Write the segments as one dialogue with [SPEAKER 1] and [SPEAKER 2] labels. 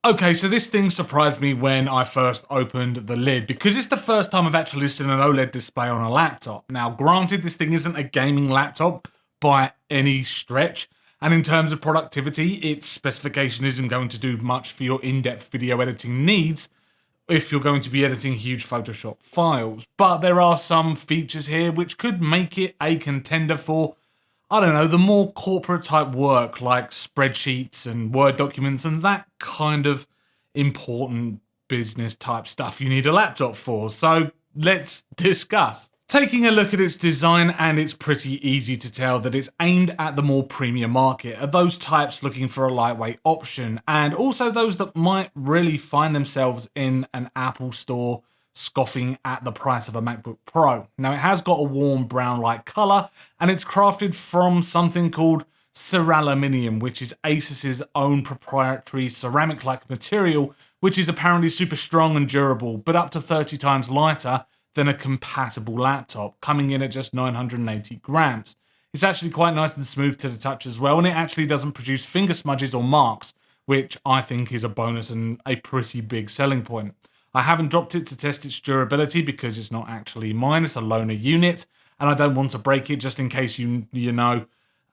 [SPEAKER 1] Okay, so this thing surprised me when I first opened the lid because it's the first time I've actually seen an OLED display on a laptop. Now, granted, this thing isn't a gaming laptop by any stretch, and in terms of productivity, its specification isn't going to do much for your in-depth video editing needs if you're going to be editing huge Photoshop files. But there are some features here which could make it a contender for, I don't know, the more corporate type work like spreadsheets and Word documents and that kind of important business type stuff you need a laptop for. So let's discuss. Taking a look at its design, and it's pretty easy to tell that it's aimed at the more premium market, at those types looking for a lightweight option, and also those that might really find themselves in an Apple store scoffing at the price of a MacBook Pro. Now, it has got a warm brown-like color, and it's crafted from something called ceraluminium, which is Asus's own proprietary ceramic-like material, which is apparently super strong and durable, but up to 30 times lighter than a compatible laptop, coming in at just 980 grams. It's actually quite nice and smooth to the touch as well, and it actually doesn't produce finger smudges or marks, which I think is a bonus and a pretty big selling point. I haven't dropped it to test its durability because it's not actually mine, it's a loaner unit, and I don't want to break it just in case you know.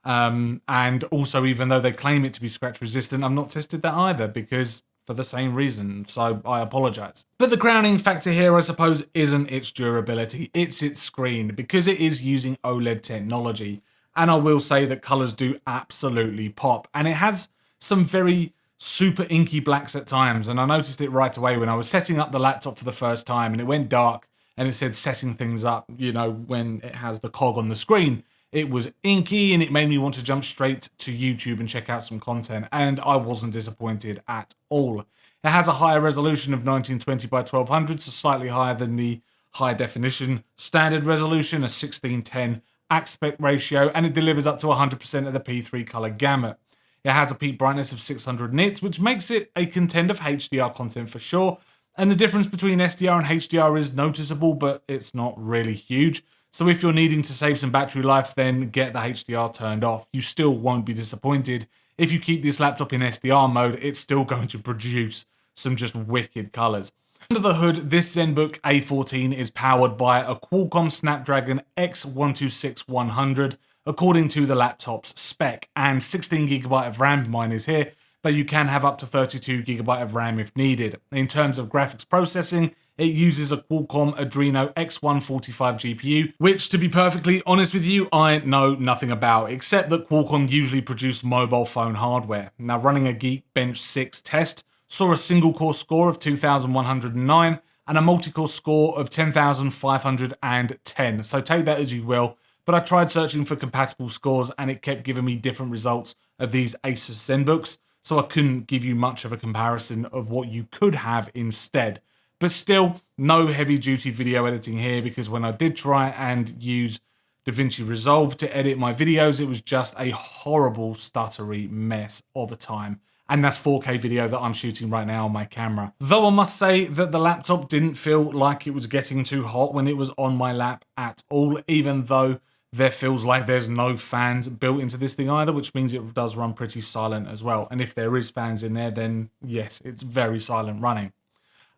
[SPEAKER 1] And also, even though they claim it to be scratch resistant, I've not tested that either because for the same reason, so I apologize. But the crowning factor here, I suppose, isn't its durability, it's its screen, because it is using OLED technology. And I will say that colors do absolutely pop, and it has some very super inky blacks at times, and I noticed it right away when I was setting up the laptop for the first time, and it went dark, and it said setting things up, you know, when it has the cog on the screen. It was inky, and it made me want to jump straight to YouTube and check out some content, and I wasn't disappointed at all. It has a higher resolution of 1920 by 1200, so slightly higher than the high definition standard resolution, a 1610 aspect ratio, and it delivers up to 100% of the P3 color gamut. It has a peak brightness of 600 nits, which makes it a contender for HDR content for sure, and the difference between SDR and HDR is noticeable, but it's not really huge. So if you're needing to save some battery life, then get the HDR turned off. You still won't be disappointed. If you keep this laptop in SDR mode, it's still going to produce some just wicked colors. Under the hood, this Zenbook A14 is powered by a Qualcomm Snapdragon X126100, according to the laptop's spec, and 16GB of RAM, mine is here, though you can have up to 32GB of RAM if needed. In terms of graphics processing, it uses a Qualcomm Adreno X145 GPU, which, to be perfectly honest with you, I know nothing about, except that Qualcomm usually produce mobile phone hardware. Now, running a Geekbench 6 test saw a single-core score of 2,109 and a multi-core score of 10,510, so take that as you will, but I tried searching for compatible scores and it kept giving me different results of these Asus Zenbooks, so I couldn't give you much of a comparison of what you could have instead. But still, no heavy-duty video editing here, because when I did try and use DaVinci Resolve to edit my videos, it was just a horrible, stuttery mess of a time. And that's 4K video that I'm shooting right now on my camera. Though I must say that the laptop didn't feel like it was getting too hot when it was on my lap at all, even though there feels like there's no fans built into this thing either, which means it does run pretty silent as well. And if there is fans in there, then yes, it's very silent running.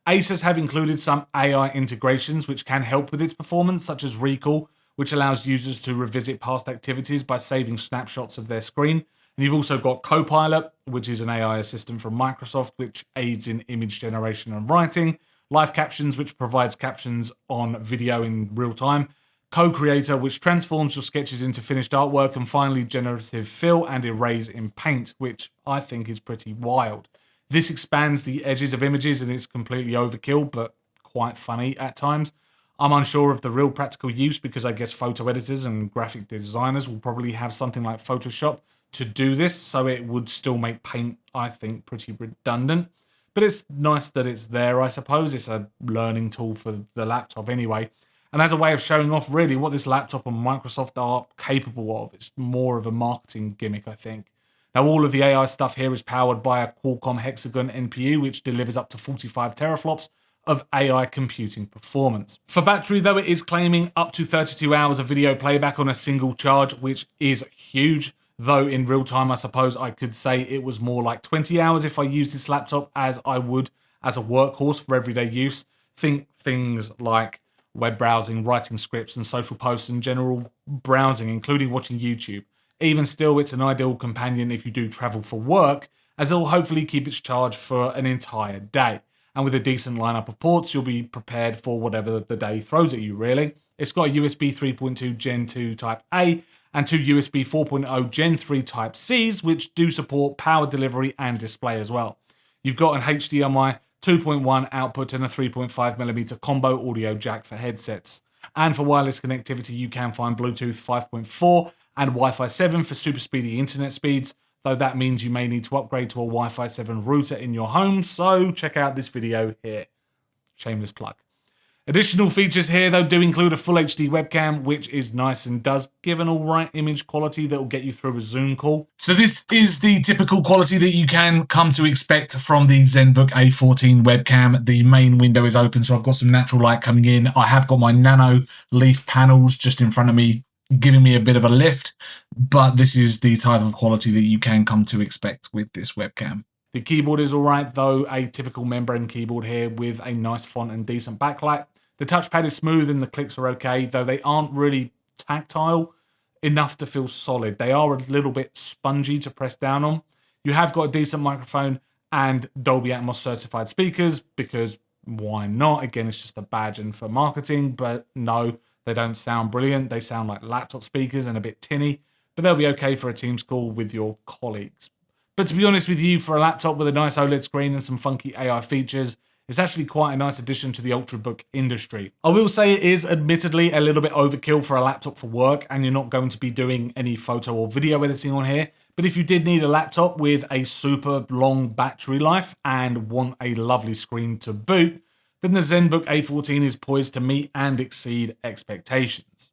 [SPEAKER 1] Asus have included some AI integrations which can help with its performance, such as Recall, which allows users to revisit past activities by saving snapshots of their screen. And you've also got Copilot, which is an AI assistant from Microsoft, which aids in image generation and writing. Live Captions, which provides captions on video in real time. Co-Creator, which transforms your sketches into finished artwork. And finally, Generative Fill and Erase in Paint, which I think is pretty wild. This expands the edges of images and it's completely overkill, but quite funny at times. I'm unsure of the real practical use because I guess photo editors and graphic designers will probably have something like Photoshop to do this, so it would still make Paint, I think, pretty redundant. But it's nice that it's there, I suppose. It's a learning tool for the laptop anyway. And as a way of showing off really what this laptop and Microsoft are capable of, it's more of a marketing gimmick, I think. Now, all of the AI stuff here is powered by a Qualcomm Hexagon NPU, which delivers up to 45 teraflops of AI computing performance. For battery, though, it is claiming up to 32 hours of video playback on a single charge, which is huge. though in real time I suppose I could say it was more like 20 hours if I used this laptop as I would as a workhorse for everyday use. Think things like web browsing, writing scripts and social posts and general browsing, including watching YouTube. Even still, it's an ideal companion if you do travel for work, as it'll hopefully keep its charge for an entire day. And with a decent lineup of ports, you'll be prepared for whatever the day throws at you, really. It's got a USB 3.2 Gen 2 Type A and two USB 4.0 Gen 3 Type Cs, which do support power delivery and display as well. You've got an HDMI 2.1 output and a 3.5mm combo audio jack for headsets. And for wireless connectivity, you can find Bluetooth 5.4 and Wi-Fi 7 for super speedy internet speeds, though that means you may need to upgrade to a Wi-Fi 7 router in your home, so check out this video here. Shameless plug. Additional features here, though, do include a full HD webcam, which is nice and does give an alright image quality that will get you through a Zoom call. So this is the typical quality that you can come to expect from the Zenbook A14 webcam. The main window is open, so I've got some natural light coming in. I have got my nano leaf panels just in front of me, giving me a bit of a lift, but this is the type of quality that you can come to expect with this webcam. The keyboard is alright, though, a typical membrane keyboard here with a nice font and decent backlight. The touchpad is smooth and the clicks are okay, though they aren't really tactile enough to feel solid. They are a little bit spongy to press down on. You have got a decent microphone and Dolby Atmos certified speakers, because why not? Again, it's just a badge and for marketing, but no, they don't sound brilliant. They sound like laptop speakers and a bit tinny, but they'll be okay for a Teams call with your colleagues. But to be honest with you, for a laptop with a nice OLED screen and some funky AI features, it's actually quite a nice addition to the ultrabook industry. I will say it is admittedly a little bit overkill for a laptop for work, and you're not going to be doing any photo or video editing on here. But if you did need a laptop with a super long battery life and want a lovely screen to boot, then the Zenbook A14 is poised to meet and exceed expectations.